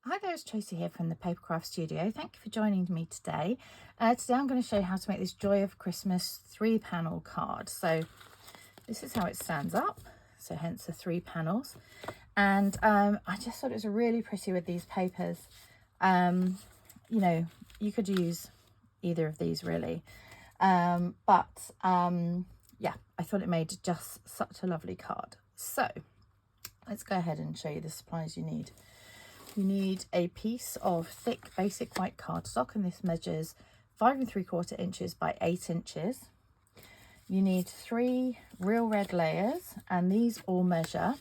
Hi there, it's Tracy here from the Papercraft Studio. Thank you for joining me today. Today I'm going to show you how to make this Joy of Christmas 3-panel card. So this is how it stands up, so hence the 3 panels. And I just thought it was really pretty with these papers. You know, you could use either of these really. Yeah, I thought it made just such a lovely card. So let's go ahead and show you the supplies you need. You need a piece of thick basic white cardstock, and this measures 5 3/4 inches by 8 inches. You need 3 real red layers, and these all measure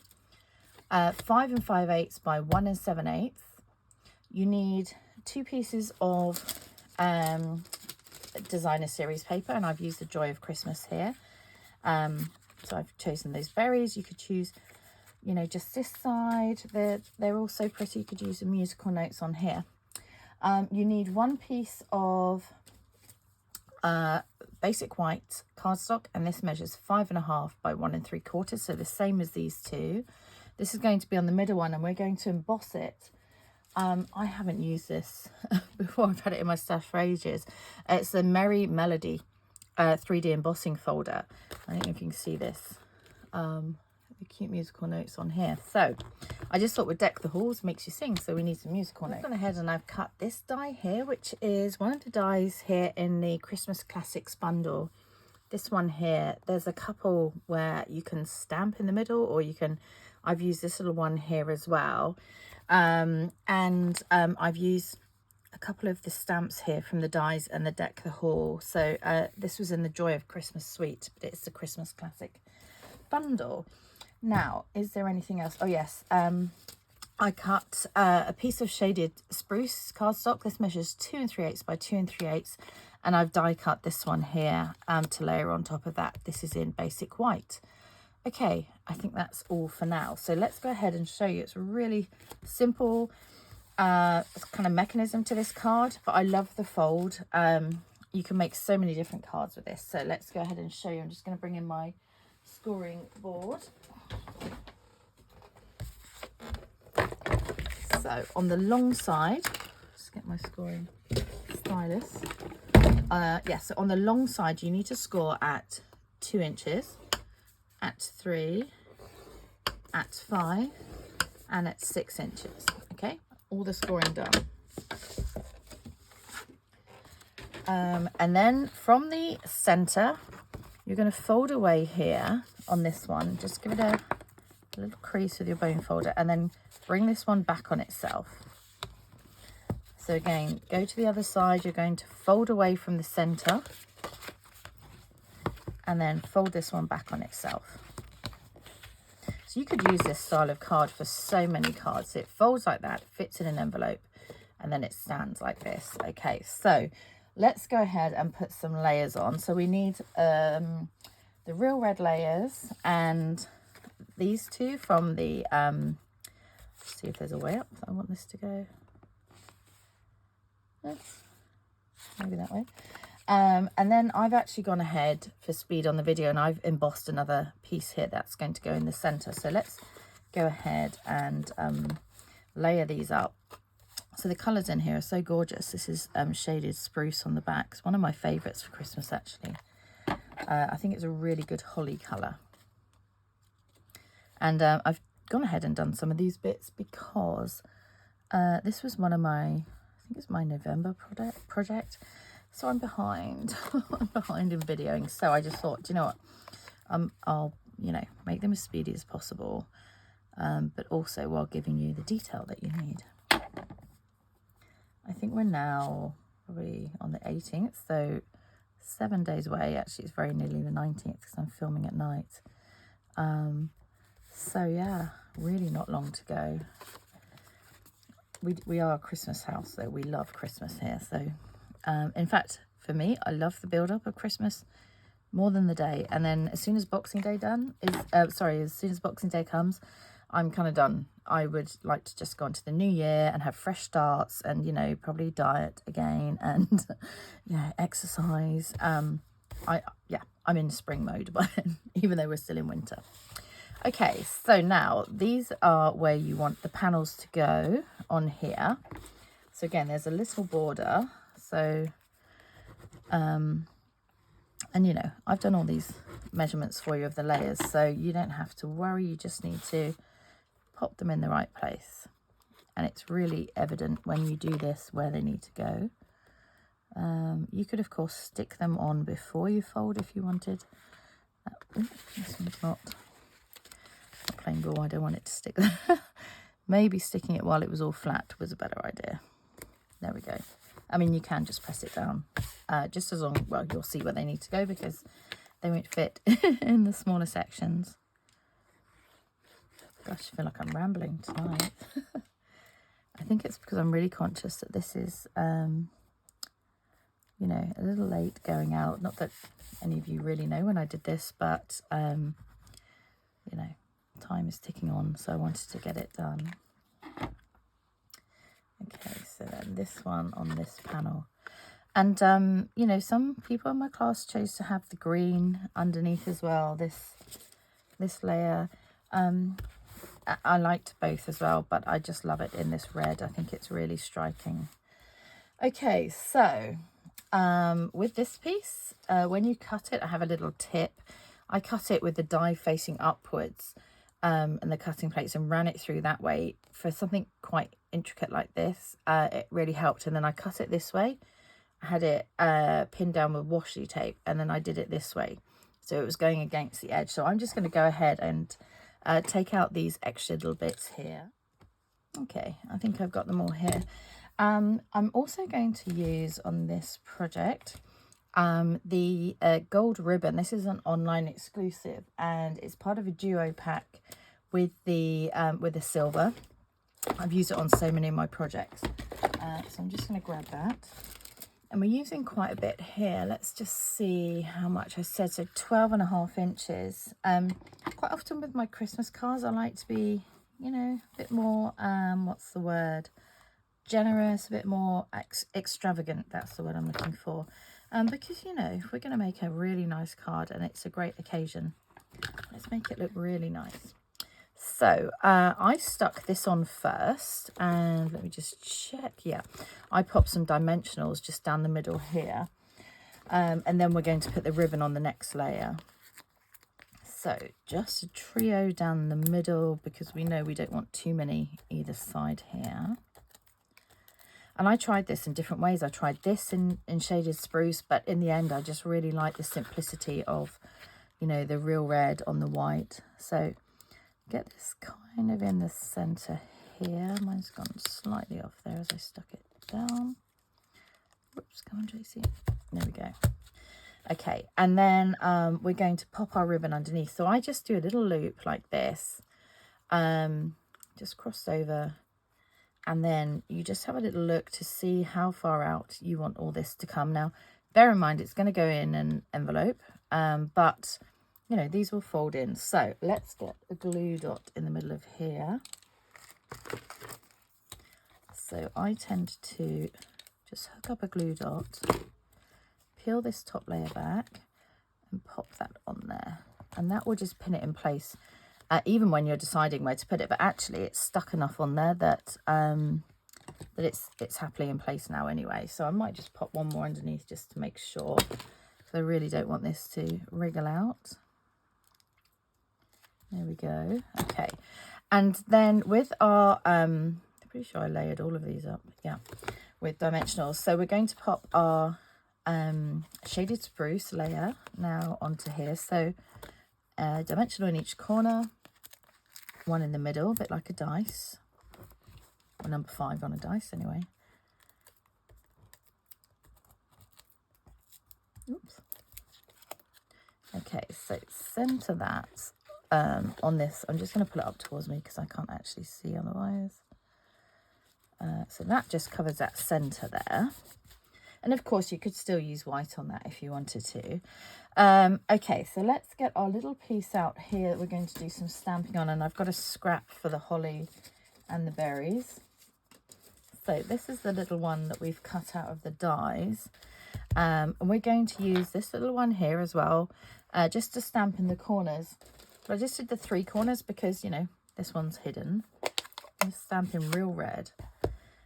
5 5/8 by 1 7/8. You need 2 pieces of designer series paper, and I've used the Joy of Christmas here. So I've chosen those berries. You could choose, you know, just this side. They're all so pretty. You could use the musical notes on here. You need 1 piece of basic white cardstock, and this measures 5 1/2 by 1 3/4, so the same as these two. This is going to be on the middle one, and we're going to emboss it. I haven't used this before. I've had it in my stash for ages. It's the Merry Melody 3D embossing folder. I don't know if you can see this. The cute musical notes on here. So I just thought we'd deck the halls, makes you sing, so we need some musical notes. I've gone ahead and I've cut this die here, which is one of the dies here in the Christmas Classics bundle. This one here, there's a couple where you can stamp in the middle, or you can, I've used this little one here as well. I've used a couple of the stamps here from the dies and the deck the hall. So this was in the Joy of Christmas suite, but it's the Christmas Classic bundle. Now, is there anything else? Oh yes, I cut a piece of shaded spruce cardstock. This measures 2 3/8 by 2 3/8, and I've die cut this one here to layer on top of that. This is in basic white. Okay, I think that's all for now. So let's go ahead and show you. It's a really simple kind of mechanism to this card, but I love the fold. You can make so many different cards with this. So let's go ahead and show you. I'm just going to bring in my scoring board. So on the long side, just get my scoring stylus. So on the long side, you need to score at 2 inches, at 3, at 5, and at 6 inches. Okay, all the scoring done. And then from the center, you're going to fold away here on this one. Just give it a little crease with your bone folder, and then bring this one back on itself. So again, go to the other side. You're going to fold away from the center, and then fold this one back on itself. So you could use this style of card for so many cards. It folds like that, fits in an envelope, and then it stands like this. Okay, so let's go ahead and put some layers on. So we need the real red layers, and these two from the let's see if there's a way up. I want this to go, yes, maybe that way. And then I've actually gone ahead for speed on the video, and I've embossed another piece here that's going to go in the center. So let's go ahead and layer these up. So the colors in here are so gorgeous. This is shaded spruce on the back. It's one of my favorites for Christmas, actually. I think it's a really good holly color. And I've gone ahead and done some of these bits because this was one of my, I think it's my November project. So I'm behind. I'm behind in videoing. So I just thought, you know what, I'll, you know, make them as speedy as possible, but also while giving you the detail that you need. I think we're now probably on the 18th, so 7 days away. Actually, it's very nearly the 19th because I'm filming at night. So yeah, really not long to go. We are a Christmas house, so we love Christmas here. So in fact, for me, I love the build-up of Christmas more than the day. And then as soon as Boxing Day as soon as Boxing Day comes, I'm kind of done. I would like to just go into the new year and have fresh starts, and, you know, probably diet again and, you know, exercise. I'm in spring mode by then, even though we're still in winter. Okay, so now these are where you want the panels to go on here. So again, there's a little border. So, and you know, I've done all these measurements for you of the layers, so you don't have to worry. You just need to pop them in the right place. And it's really evident when you do this where they need to go. You could, of course, stick them on before you fold if you wanted. Ooh, this one's not plain ball. I don't want it to stick there. Maybe sticking it while it was all flat was a better idea. There we go. I mean, you can just press it down, just as long, well, you'll see where they need to go because they won't fit in the smaller sections. Gosh, I feel like I'm rambling tonight. I think it's because I'm really conscious that this is, you know, a little late going out. Not that any of you really know when I did this, but, you know, time is ticking on, so I wanted to get it done. Okay, so then this one on this panel. And, you know, some people in my class chose to have the green underneath as well, this layer. I liked both as well, but I just love it in this red. I think it's really striking. Okay, so with this piece, when you cut it, I have a little tip. I cut it with the die facing upwards and the cutting plates and ran it through that way. For something quite intricate like this, it really helped. And then I cut it this way. I had it pinned down with washi tape, and then I did it this way. So it was going against the edge. So I'm just going to go ahead and take out these extra little bits here. Okay, I think I've got them all here. I'm also going to use on this project the gold ribbon. This is an online exclusive, and it's part of a duo pack with the silver. I've used it on so many of my projects, so I'm just going to grab that. And we're using quite a bit here. Let's just see how much I said. So 12.5 inches. Quite often with my Christmas cards, I like to be, you know, a bit more, what's the word? Generous, a bit more extravagant. That's the word I'm looking for. Because, you know, if we're going to make a really nice card and it's a great occasion, let's make it look really nice. So I stuck this on first, and let me just check. Yeah, I popped some dimensionals just down the middle here, and then we're going to put the ribbon on the next layer. So just a trio down the middle, because we know we don't want too many either side here. And I tried this in different ways. I tried this in shaded spruce, but in the end I just really like the simplicity of, you know, the real red on the white. So get this kind of in the center here. Mine's gone slightly off there as I stuck it down. Whoops, come on, Tracy. There we go. Okay, and then we're going to pop our ribbon underneath. So I just do a little loop like this, just cross over, and then you just have a little look to see how far out you want all this to come. Now, bear in mind, it's going to go in an envelope, but you know, these will fold in. So let's get a glue dot in the middle of here. So I tend to just hook up a glue dot, peel this top layer back and pop that on there. And that will just pin it in place, even when you're deciding where to put it. But actually it's stuck enough on there that that it's happily in place now anyway. So I might just pop one more underneath just to make sure. So I really don't want this to wriggle out. There we go. Okay, and then with our I'm pretty sure I layered all of these up, yeah, with dimensionals. So we're going to pop our shaded spruce layer now onto here. So dimensional in each corner, one in the middle, a bit like a dice, or number 5 on a dice anyway. Oops. Okay, so center that on this. I'm just going to pull it up towards me because I can't actually see otherwise. So that just covers that center there. And of course you could still use white on that if you wanted to. Okay, so let's get our little piece out here that we're going to do some stamping on. And I've got a scrap for the holly and the berries. So this is the little one that we've cut out of the dies. And we're going to use this little one here as well, just to stamp in the corners. But I just did the 3 corners because, you know, this one's hidden. I'm stamping real red.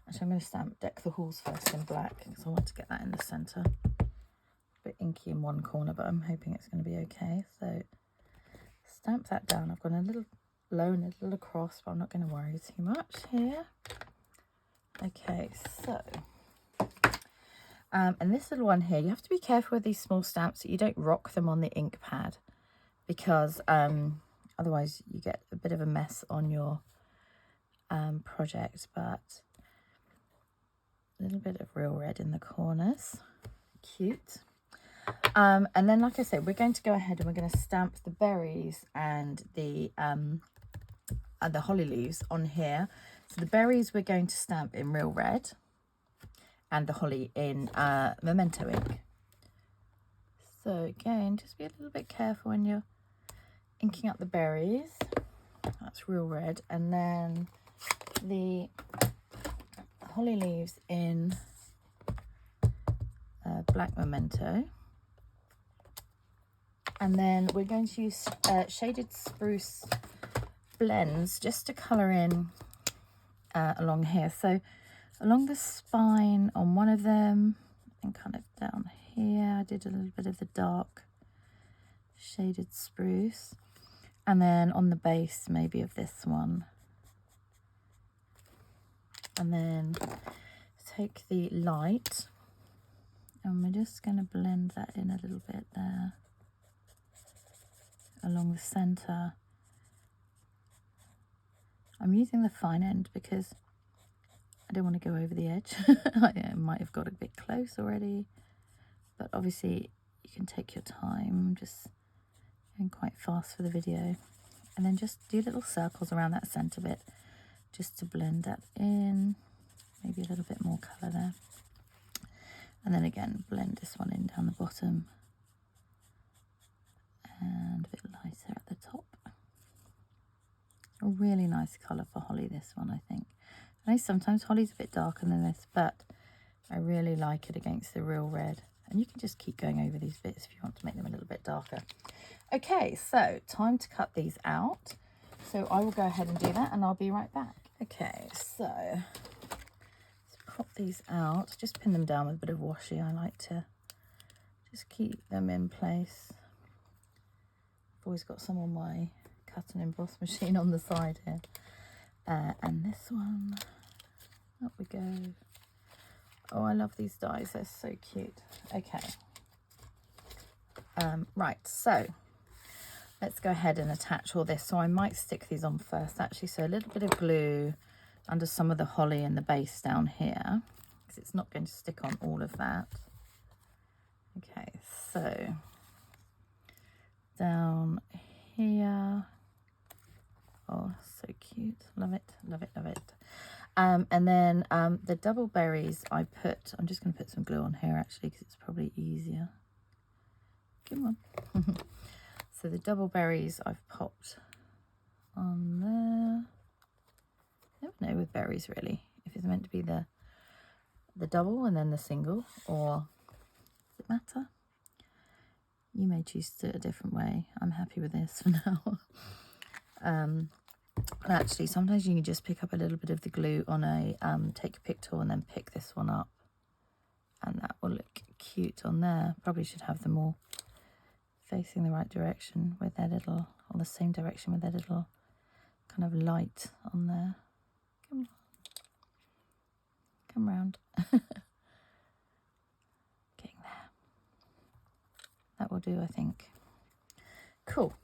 Actually, I'm going to stamp Deck the Halls first in black because I want to get that in the centre. A bit inky in one corner, but I'm hoping it's going to be okay. So stamp that down. I've got a little low and a little across, but I'm not going to worry too much here. Okay, so and this little one here, you have to be careful with these small stamps that you don't rock them on the ink pad, because otherwise you get a bit of a mess on your project. But a little bit of real red in the corners, cute. And then, like I said, we're going to go ahead and we're going to stamp the berries and the holly leaves on here. So the berries we're going to stamp in real red, and the holly in Memento ink. So again, just be a little bit careful when you're inking up the berries. That's real red. And then the holly leaves in black Memento. And then we're going to use shaded spruce blends just to colour in along here. So along the spine on one of them and kind of down here, I did a little bit of the dark shaded spruce. And then on the base, maybe of this one. And then take the light and we're just going to blend that in a little bit there along the centre. I'm using the fine end because I don't want to go over the edge. I might have got a bit close already, but obviously you can take your time, just going quite fast for the video. And then just do little circles around that centre bit just to blend that in. Maybe a little bit more colour there. And then again, blend this one in down the bottom. And a bit lighter at the top. A really nice colour for holly, this one, I think. I know sometimes holly's a bit darker than this, but I really like it against the real red. And you can just keep going over these bits if you want to make them a little bit darker. Okay, so time to cut these out. So I will go ahead and do that and I'll be right back. Okay, so let's pop these out. Just pin them down with a bit of washi. I like to just keep them in place. I've always got some on my cut and emboss machine on the side here. And this one, up we go. Oh, I love these dies, they're so cute. Okay. Right, so let's go ahead and attach all this. So I might stick these on first, actually. So a little bit of glue under some of the holly and the base down here, because it's not going to stick on all of that. Okay, so down here. Oh, so cute. Love it, love it, love it. And then the double berries I'm just going to put some glue on here actually, because it's probably easier. Come on. So the double berries I've popped on there. I never know with berries really, if it's meant to be the double and then the single, or does it matter? You may choose to do it a different way. I'm happy with this for now. And actually, sometimes you can just pick up a little bit of the glue on a, take a pick tool and then pick this one up. And that will look cute on there. Probably should have them all facing the right direction with their little, or the same direction with their little kind of light on there. Come on. Come round. Getting there. That will do, I think. Cool.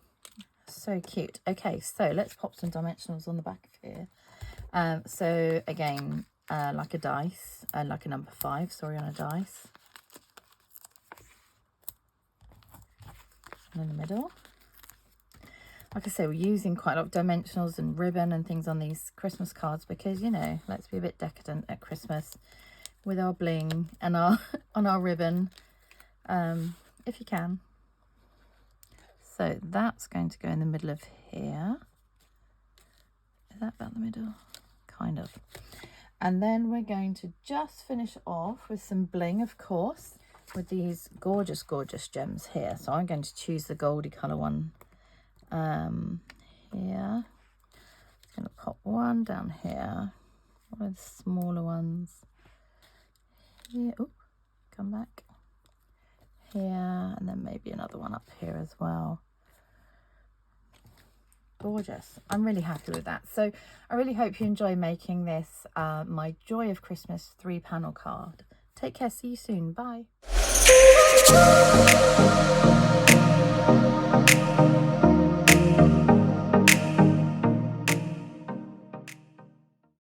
So cute. Okay, so let's pop some dimensionals on the back of here. So again, like a dice, like a number 5, sorry, on a dice. And in the middle. Like I say, we're using quite a lot of dimensionals and ribbon and things on these Christmas cards because, you know, let's be a bit decadent at Christmas with our bling and our on our ribbon, if you can. So that's going to go in the middle of here. Is that about the middle? Kind of. And then we're going to just finish off with some bling, of course, with these gorgeous, gorgeous gems here. So I'm going to choose the goldy colour one Here. I'm going to pop one down here. One of the smaller ones. Here. Oop, come back. Here, and then maybe another one up here as well. Gorgeous. I'm really happy with that. So I really hope you enjoy making this my Joy of Christmas 3-panel card. Take care. See you soon. Bye.